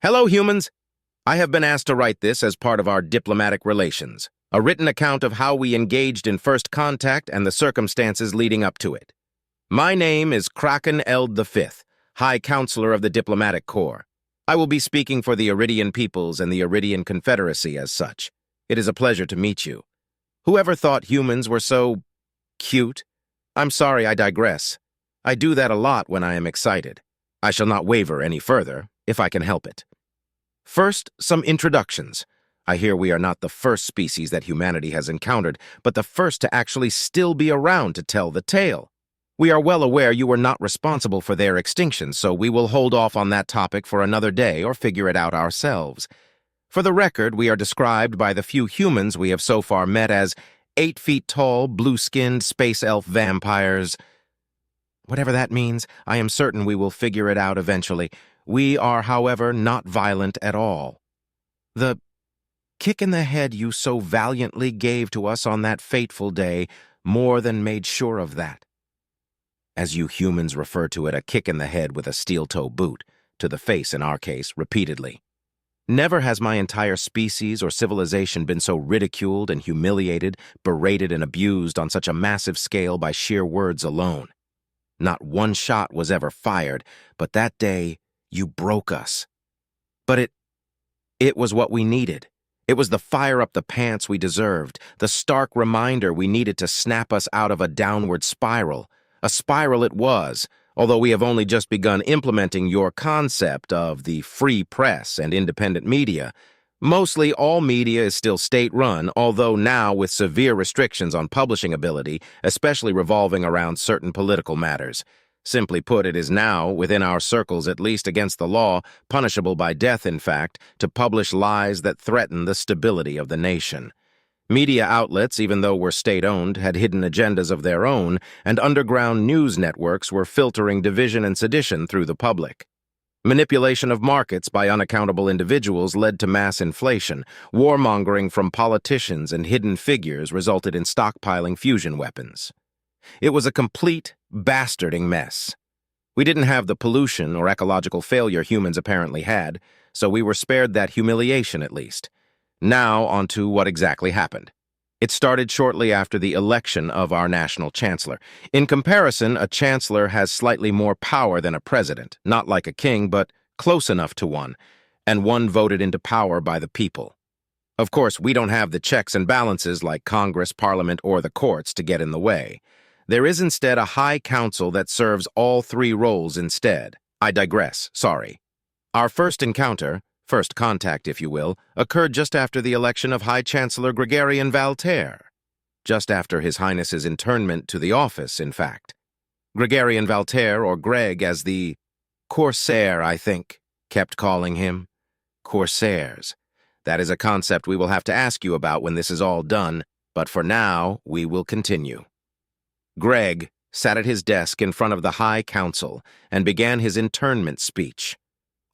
Hello, humans. I have been asked to write this as part of our diplomatic relations, a written account of how we engaged in first contact and the circumstances leading up to it. My name is Kraken Eld V, High Counselor of the Diplomatic Corps. I will be speaking for the Aridian peoples and the Aridian Confederacy as such. It is a pleasure to meet you. Whoever thought humans were so cute? I'm sorry, I digress. I do that a lot when I am excited. I shall not waver any further, if I can help it. First, some introductions. I hear we are not the first species that humanity has encountered, but the first to actually still be around to tell the tale. We are well aware you were not responsible for their extinction, so we will hold off on that topic for another day or figure it out ourselves. For the record, we are described by the few humans we have so far met as 8 feet tall, blue-skinned space elf vampires. Whatever that means, I am certain we will figure it out eventually. We are, however, not violent at all. The kick in the head you so valiantly gave to us on that fateful day more than made sure of that. As you humans refer to it, a kick in the head with a steel-toe boot, to the face in our case, repeatedly. Never has my entire species or civilization been so ridiculed and humiliated, berated and abused on such a massive scale by sheer words alone. Not one shot was ever fired, but that day you broke us. But it was what we needed. It was the fire up the pants we deserved, the stark reminder we needed to snap us out of a downward spiral. A spiral it was, although we have only just begun implementing your concept of the free press and independent media. Mostly all media is still state-run, although now with severe restrictions on publishing ability, especially revolving around certain political matters. Simply put, it is now, within our circles at least against the law, punishable by death in fact, to publish lies that threaten the stability of the nation. Media outlets, even though were state-owned, had hidden agendas of their own, and underground news networks were filtering division and sedition through the public. Manipulation of markets by unaccountable individuals led to mass inflation. Warmongering from politicians and hidden figures resulted in stockpiling fusion weapons. It was a complete, bastarding mess. We didn't have the pollution or ecological failure humans apparently had, so we were spared that humiliation at least. Now on to what exactly happened. It started shortly after the election of our national chancellor. In comparison, a chancellor has slightly more power than a president, not like a king, but close enough to one, and one voted into power by the people. Of course, we don't have the checks and balances like Congress, Parliament, or the courts to get in the way. There is instead a high council that serves all three roles instead. I digress, sorry. Our first encounter, first contact, if you will, occurred just after the election of High Chancellor Gregarian Valtaire. Just after His Highness's internment to the office, in fact. Gregarian Valtaire, or Greg as the Corsair, I think, kept calling him. Corsairs. That is a concept we will have to ask you about when this is all done, but for now, we will continue. Greg sat at his desk in front of the High Council and began his internment speech,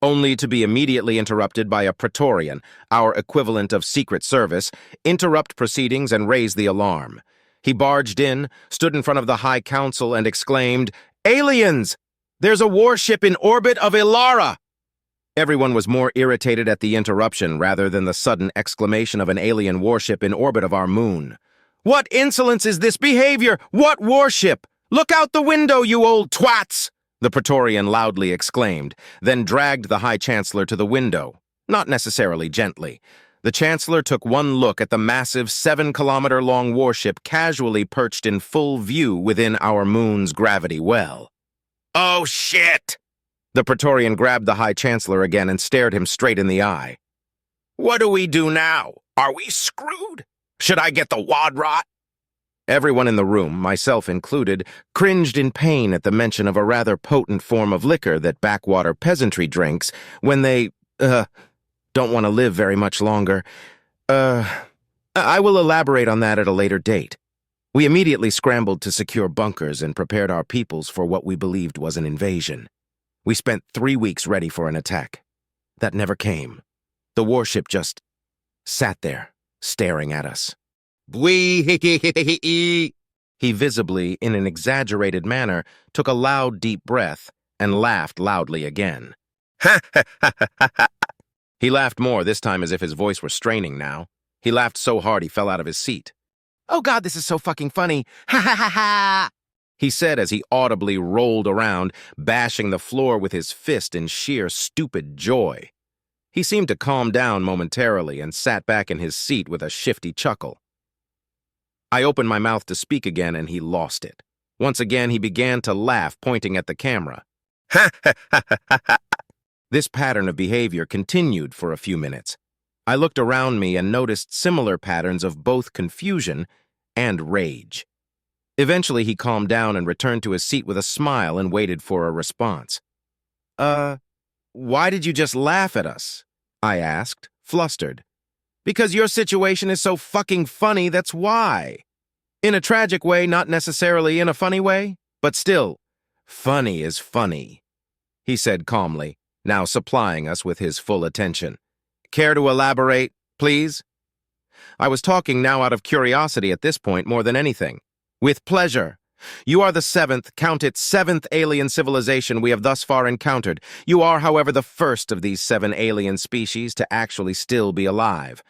only to be immediately interrupted by a Praetorian, our equivalent of Secret Service, interrupt proceedings and raise the alarm. He barged in, stood in front of the High Council, and exclaimed, "Aliens! There's a warship in orbit of Ilara!" Everyone was more irritated at the interruption rather than the sudden exclamation of an alien warship in orbit of our moon. "What insolence is this behavior? What warship? Look out the window, you old twats!" the Praetorian loudly exclaimed, then dragged the High Chancellor to the window, not necessarily gently. The Chancellor took one look at the massive 7-kilometer-long warship casually perched in full view within our moon's gravity well. "Oh, shit!" The Praetorian grabbed the High Chancellor again and stared him straight in the eye. "What do we do now? Are we screwed? Should I get the wad rot?" Everyone in the room, myself included, cringed in pain at the mention of a rather potent form of liquor that backwater peasantry drinks when they, don't want to live very much longer. I will elaborate on that at a later date. We immediately scrambled to secure bunkers and prepared our peoples for what we believed was an invasion. We spent 3 weeks ready for an attack. That never came. The warship just sat there, staring at us. He visibly, in an exaggerated manner, took a loud, deep breath and laughed loudly again. He laughed more, this time as if his voice were straining now. He laughed so hard he fell out of his seat. "Oh God, this is so fucking funny. Ha ha ha ha!" he said as he audibly rolled around, bashing the floor with his fist in sheer stupid joy. He seemed to calm down momentarily and sat back in his seat with a shifty chuckle. I opened my mouth to speak again and he lost it. Once again, he began to laugh, pointing at the camera. Ha ha ha ha ha! This pattern of behavior continued for a few minutes. I looked around me and noticed similar patterns of both confusion and rage. Eventually, he calmed down and returned to his seat with a smile and waited for a response. Why did you just laugh at us?" I asked, flustered. "Because your situation is so fucking funny, that's why. In a tragic way, not necessarily in a funny way, but still, funny is funny," he said calmly, now supplying us with his full attention. "Care to elaborate, please?" I was talking now out of curiosity at this point more than anything. "With pleasure. You are the seventh alien civilization we have thus far encountered. You are, however, the first of these 7 alien species to actually still be alive,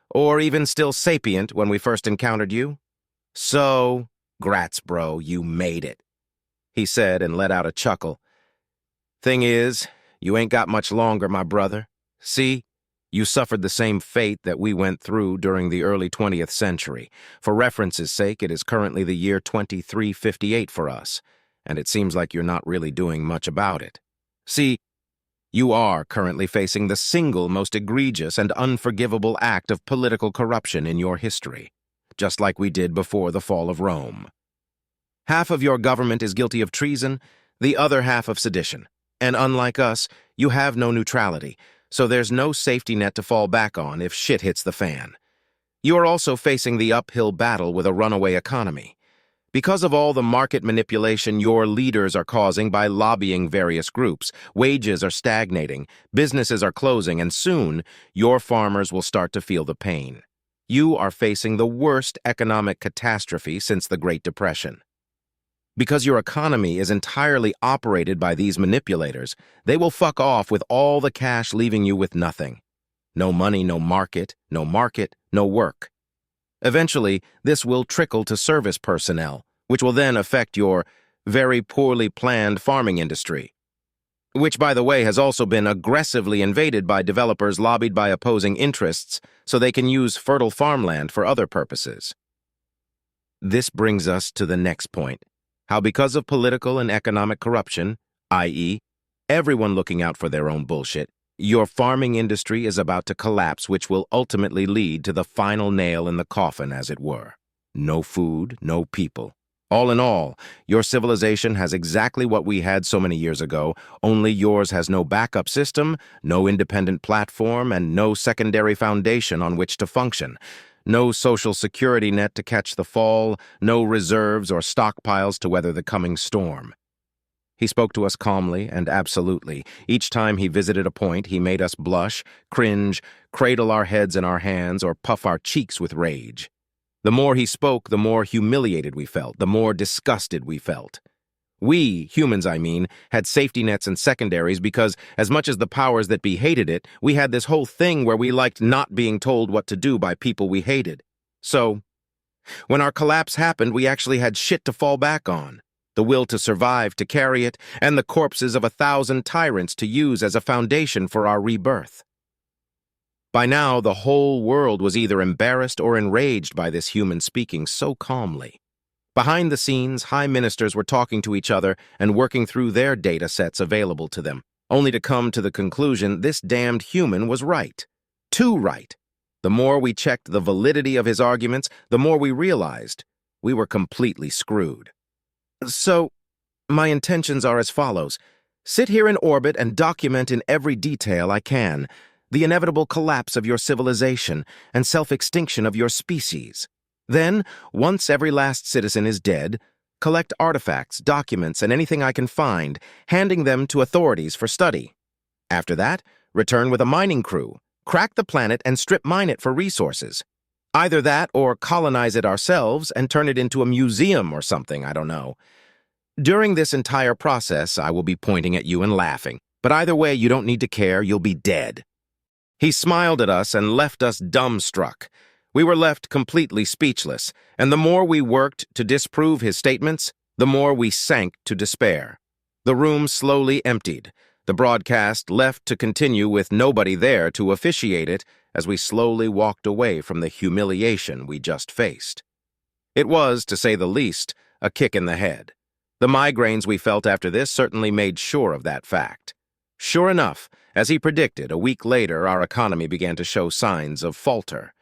or even still sapient when we first encountered you. So, grats, bro, you made it," he said and let out a chuckle. "Thing is, you ain't got much longer, my brother. See? You suffered the same fate that we went through during the early 20th century. For reference's sake, it is currently the year 2358 for us, and it seems like you're not really doing much about it. See, you are currently facing the single most egregious and unforgivable act of political corruption in your history, just like we did before the fall of Rome. Half of your government is guilty of treason, the other half of sedition, and unlike us, you have no neutrality, so there's no safety net to fall back on if shit hits the fan. You are also facing the uphill battle with a runaway economy. Because of all the market manipulation your leaders are causing by lobbying various groups, wages are stagnating, businesses are closing, and soon your farmers will start to feel the pain. You are facing the worst economic catastrophe since the Great Depression. Because your economy is entirely operated by these manipulators, they will fuck off with all the cash, leaving you with nothing. No money, no market, no work. Eventually, this will trickle to service personnel, which will then affect your very poorly planned farming industry, which, by the way, has also been aggressively invaded by developers lobbied by opposing interests so they can use fertile farmland for other purposes. This brings us to the next point. How because of political and economic corruption, i.e., everyone looking out for their own bullshit, your farming industry is about to collapse, which will ultimately lead to the final nail in the coffin, as it were. No food, no people. All in all, your civilization has exactly what we had so many years ago, only yours has no backup system, no independent platform, and no secondary foundation on which to function. No social security net to catch the fall, no reserves or stockpiles to weather the coming storm. He spoke to us calmly and absolutely. Each time he visited a point, he made us blush, cringe, cradle our heads in our hands, or puff our cheeks with rage. The more he spoke, the more humiliated we felt, the more disgusted we felt. We, humans I mean, had safety nets and secondaries because, as much as the powers that be hated it, we had this whole thing where we liked not being told what to do by people we hated. So, when our collapse happened, we actually had shit to fall back on. The will to survive, to carry it, and the corpses of 1,000 tyrants to use as a foundation for our rebirth. By now, the whole world was either embarrassed or enraged by this human speaking so calmly. Behind the scenes, high ministers were talking to each other and working through their data sets available to them, only to come to the conclusion this damned human was right. Too right. The more we checked the validity of his arguments, the more we realized we were completely screwed. So, my intentions are as follows. Sit here in orbit and document in every detail I can the inevitable collapse of your civilization and self-extinction of your species. Then, once every last citizen is dead, collect artifacts, documents, and anything I can find, handing them to authorities for study. After that, return with a mining crew, crack the planet, and strip mine it for resources. Either that or colonize it ourselves and turn it into a museum or something, I don't know. During this entire process, I will be pointing at you and laughing, but either way, you don't need to care, you'll be dead. He smiled at us and left us dumbstruck. We were left completely speechless, and the more we worked to disprove his statements, the more we sank to despair. The room slowly emptied, the broadcast left to continue with nobody there to officiate it as we slowly walked away from the humiliation we just faced. It was, to say the least, a kick in the head. The migraines we felt after this certainly made sure of that fact. Sure enough, as he predicted, a week later our economy began to show signs of falter.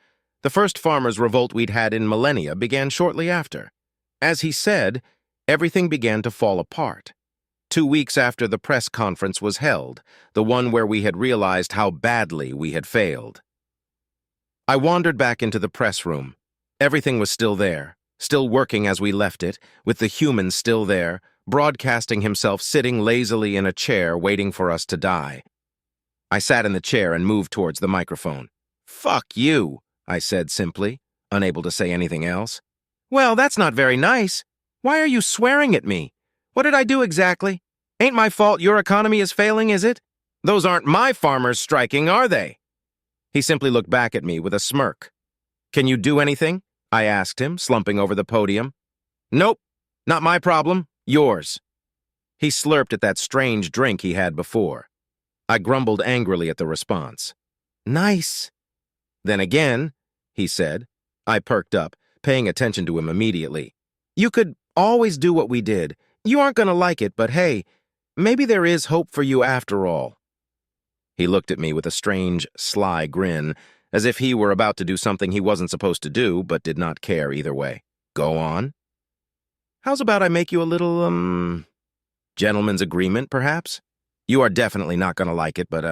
The first farmers' revolt we'd had in millennia began shortly after. As he said, everything began to fall apart. 2 weeks after the press conference was held, the one where we had realized how badly we had failed. I wandered back into the press room. Everything was still there, still working as we left it, with the human still there, broadcasting himself sitting lazily in a chair waiting for us to die. I sat in the chair and moved towards the microphone. "Fuck you," I said simply, unable to say anything else. "Well, that's not very nice. Why are you swearing at me? What did I do exactly? Ain't my fault your economy is failing, is it? Those aren't my farmers striking, are they?" He simply looked back at me with a smirk. "Can you do anything?" I asked him, slumping over the podium. "Nope, not my problem, yours." He slurped at that strange drink he had before. I grumbled angrily at the response. "Nice." "Then again," he said. I perked up, paying attention to him immediately. "You could always do what we did. You aren't going to like it, but hey, maybe there is hope for you after all." He looked at me with a strange, sly grin, as if he were about to do something he wasn't supposed to do, but did not care either way. "Go on. How's about I make you a little, gentleman's agreement, perhaps? You are definitely not going to like it, but,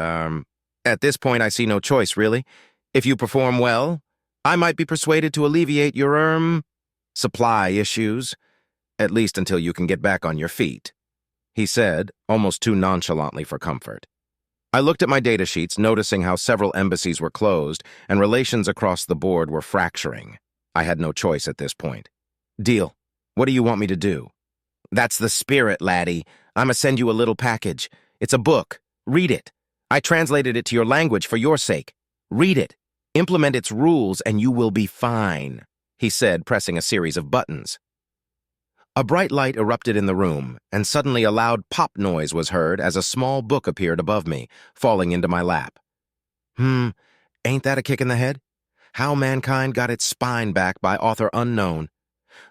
at this point I see no choice, really. If you perform well, I might be persuaded to alleviate your, supply issues, at least until you can get back on your feet," he said, almost too nonchalantly for comfort. I looked at my data sheets, noticing how several embassies were closed and relations across the board were fracturing. I had no choice at this point. "Deal. What do you want me to do?" "That's the spirit, laddie. I'ma send you a little package. It's a book. Read it. I translated it to your language for your sake. Read it. Implement its rules and you will be fine," he said, pressing a series of buttons. A bright light erupted in the room, and suddenly a loud pop noise was heard as a small book appeared above me, falling into my lap. Ain't that a kick in the head? How Mankind Got Its Spine Back by author unknown.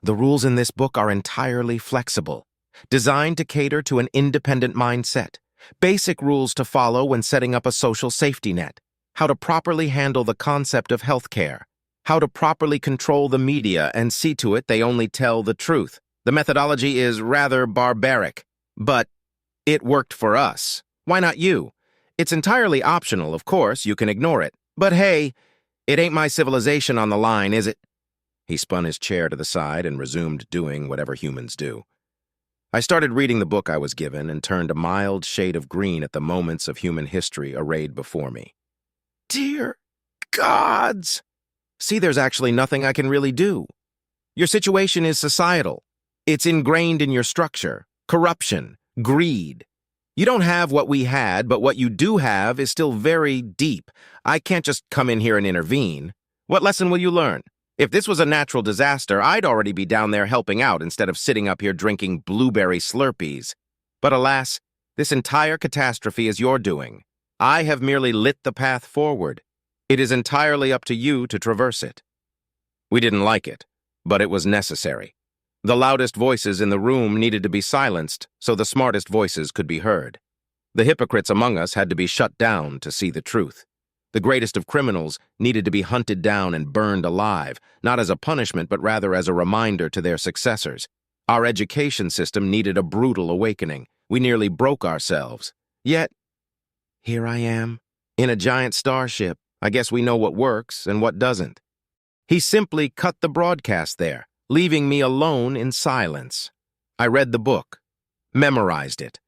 The rules in this book are entirely flexible, designed to cater to an independent mindset. Basic rules to follow when setting up a social safety net. How to properly handle the concept of healthcare. How to properly control the media and see to it they only tell the truth. The methodology is rather barbaric, but it worked for us. Why not you? It's entirely optional, of course, you can ignore it. But hey, it ain't my civilization on the line, is it? He spun his chair to the side and resumed doing whatever humans do. I started reading the book I was given and turned a mild shade of green at the moments of human history arrayed before me. Dear gods! See, there's actually nothing I can really do. Your situation is societal. It's ingrained in your structure. Corruption, greed. You don't have what we had, but what you do have is still very deep. I can't just come in here and intervene. What lesson will you learn? If this was a natural disaster, I'd already be down there helping out instead of sitting up here drinking blueberry Slurpees. But alas, this entire catastrophe is your doing. I have merely lit the path forward. It is entirely up to you to traverse it. We didn't like it, but it was necessary. The loudest voices in the room needed to be silenced so the smartest voices could be heard. The hypocrites among us had to be shut down to see the truth. The greatest of criminals needed to be hunted down and burned alive, not as a punishment but rather as a reminder to their successors. Our education system needed a brutal awakening. We nearly broke ourselves. Yet, here I am, in a giant starship. I guess we know what works and what doesn't. He simply cut the broadcast there, leaving me alone in silence. I read the book, memorized it.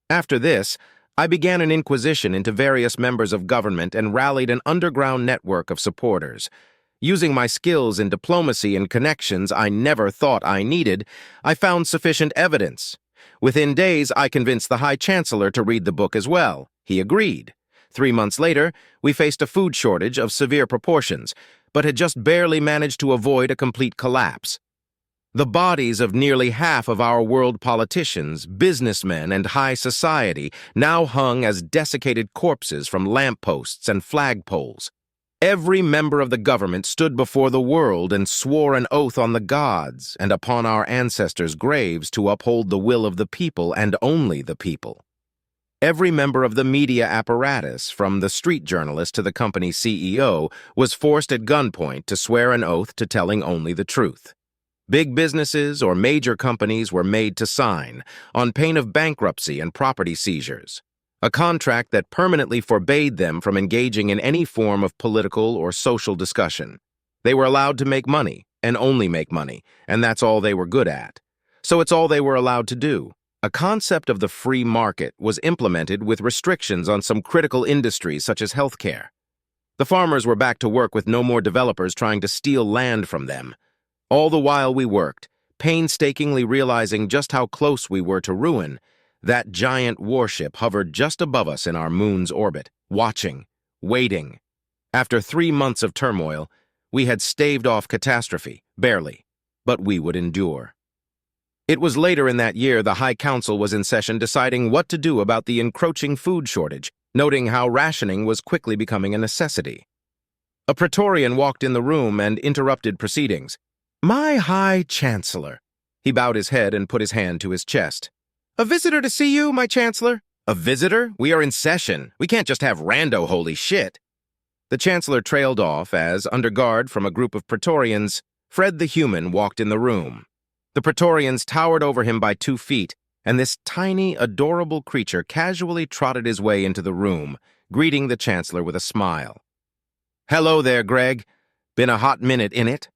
After this, I began an inquisition into various members of government and rallied an underground network of supporters. Using my skills in diplomacy and connections I never thought I needed, I found sufficient evidence. Within days, I convinced the High Chancellor to read the book as well. He agreed. 3 months later, we faced a food shortage of severe proportions, but had just barely managed to avoid a complete collapse. The bodies of nearly half of our world politicians, businessmen, and high society now hung as desiccated corpses from lampposts and flagpoles. Every member of the government stood before the world and swore an oath on the gods and upon our ancestors' graves to uphold the will of the people and only the people. Every member of the media apparatus, from the street journalist to the company's CEO, was forced at gunpoint to swear an oath to telling only the truth. Big businesses or major companies were made to sign, on pain of bankruptcy and property seizures, a contract that permanently forbade them from engaging in any form of political or social discussion. They were allowed to make money, and only make money, and that's all they were good at. So it's all they were allowed to do. A concept of the free market was implemented with restrictions on some critical industries such as healthcare. The farmers were back to work with no more developers trying to steal land from them. All the while we worked, painstakingly realizing just how close we were to ruin, that giant warship hovered just above us in our moon's orbit, watching, waiting. After 3 months of turmoil, we had staved off catastrophe, barely, but we would endure. It was later in that year the High Council was in session deciding what to do about the encroaching food shortage, noting how rationing was quickly becoming a necessity. A Praetorian walked in the room and interrupted proceedings. "My High Chancellor." He bowed his head and put his hand to his chest. "A visitor to see you, my Chancellor." "A visitor? We are in session. We can't just have rando holy shit." The Chancellor trailed off as, under guard from a group of Praetorians, Fred the Human walked in the room. The Praetorians towered over him by 2 feet, and this tiny, adorable creature casually trotted his way into the room, greeting the Chancellor with a smile. "Hello there, Greg. Been a hot minute, innit?"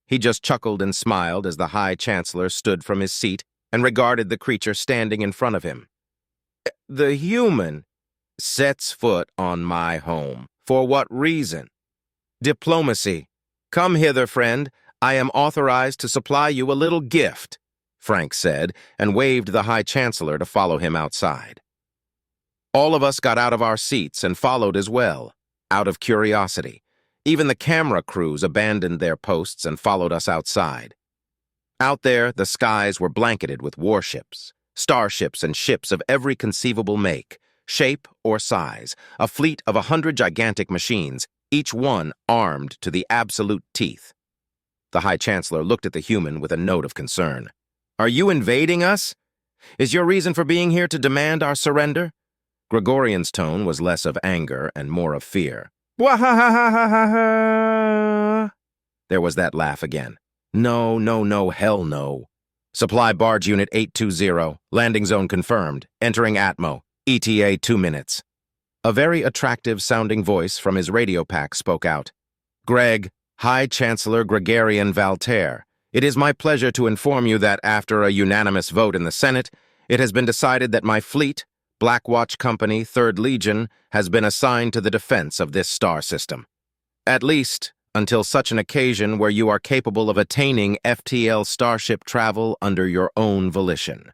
He just chuckled and smiled as the High Chancellor stood from his seat and regarded the creature standing in front of him. "The human sets foot on my home. For what reason?" "Diplomacy. Come hither, friend. I am authorized to supply you a little gift," Frank said, and waved the High Chancellor to follow him outside. All of us got out of our seats and followed as well, out of curiosity. Even the camera crews abandoned their posts and followed us outside. Out there, the skies were blanketed with warships, starships and ships of every conceivable make, shape, or size, a fleet of 100 gigantic machines, each one armed to the absolute teeth. The High Chancellor looked at the human with a note of concern. "Are you invading us? Is your reason for being here to demand our surrender?" Gregorian's tone was less of anger and more of fear. "Wah-ha-ha-ha-ha-ha!" There was that laugh again. "No, no, no, hell no. Supply barge unit 820, landing zone confirmed, entering Atmo, ETA 2 minutes. A very attractive-sounding voice from his radio pack spoke out. "Greg, High Chancellor Gregorian Valtaire, it is my pleasure to inform you that after a unanimous vote in the Senate, it has been decided that my fleet, Blackwatch Company, 3rd Legion, has been assigned to the defense of this star system. At least, until such an occasion where you are capable of attaining FTL starship travel under your own volition.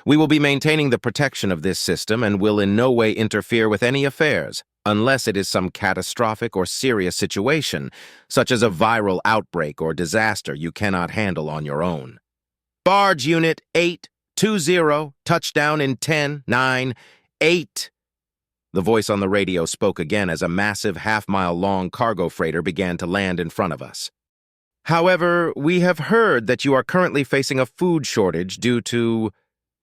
We will be maintaining the protection of this system and will in no way interfere with any affairs, unless it is some catastrophic or serious situation, such as a viral outbreak or disaster you cannot handle on your own. Barge Unit 820, touchdown in 10, 9, 8. The voice on the radio spoke again as a massive half-mile-long cargo freighter began to land in front of us. "However, we have heard that you are currently facing a food shortage due to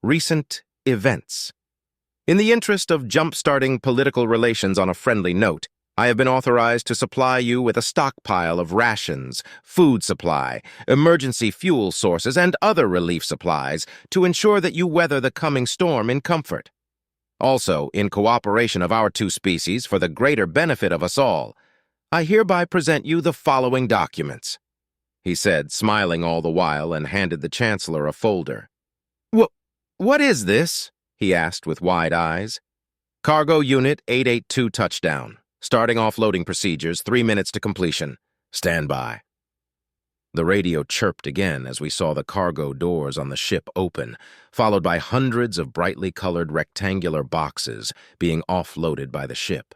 recent events. In the interest of jump-starting political relations on a friendly note, I have been authorized to supply you with a stockpile of rations, food supply, emergency fuel sources, and other relief supplies to ensure that you weather the coming storm in comfort. Also, in cooperation of our 2 species for the greater benefit of us all, I hereby present you the following documents," he said, smiling all the while, and handed the Chancellor a folder. What is this?" he asked with wide eyes. "Cargo Unit 882 touchdown. Starting offloading procedures, 3 minutes to completion. Stand by." The radio chirped again as we saw the cargo doors on the ship open, followed by hundreds of brightly colored rectangular boxes being offloaded by the ship.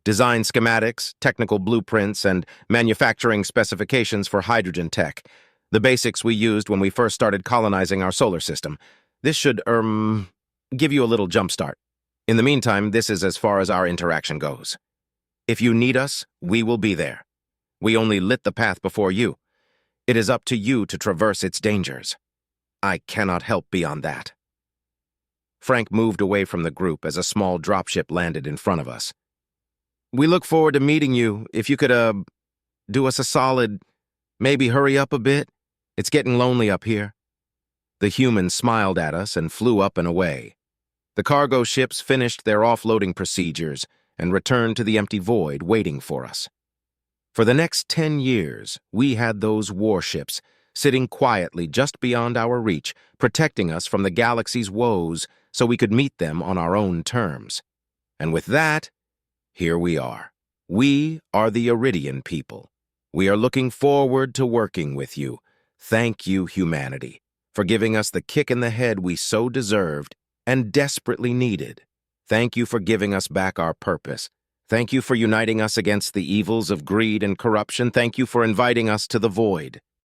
design schematics, technical blueprints, and manufacturing specifications for hydrogen tech, the basics we used when we first started colonizing our solar system. This should, give you a little jumpstart. In the meantime, this is as far as our interaction goes. If you need us, we will be there. We only lit the path before you. It is up to you to traverse its dangers. I cannot help beyond that. Frank moved away from the group as a small dropship landed in front of us. We look forward to meeting you. If you could, do us a solid, maybe hurry up a bit. It's getting lonely up here. The human smiled at us and flew up and away. The cargo ships finished their offloading procedures and returned to the empty void waiting for us. For the next 10 years, we had those warships sitting quietly just beyond our reach, protecting us from the galaxy's woes so we could meet them on our own terms. And with that, here we are. We are the Aridian people. We are looking forward to working with you. Thank you, humanity, for giving us the kick in the head we so deserved and desperately needed. Thank you for giving us back our purpose. Thank you for uniting us against the evils of greed and corruption. Thank you for inviting us to the void.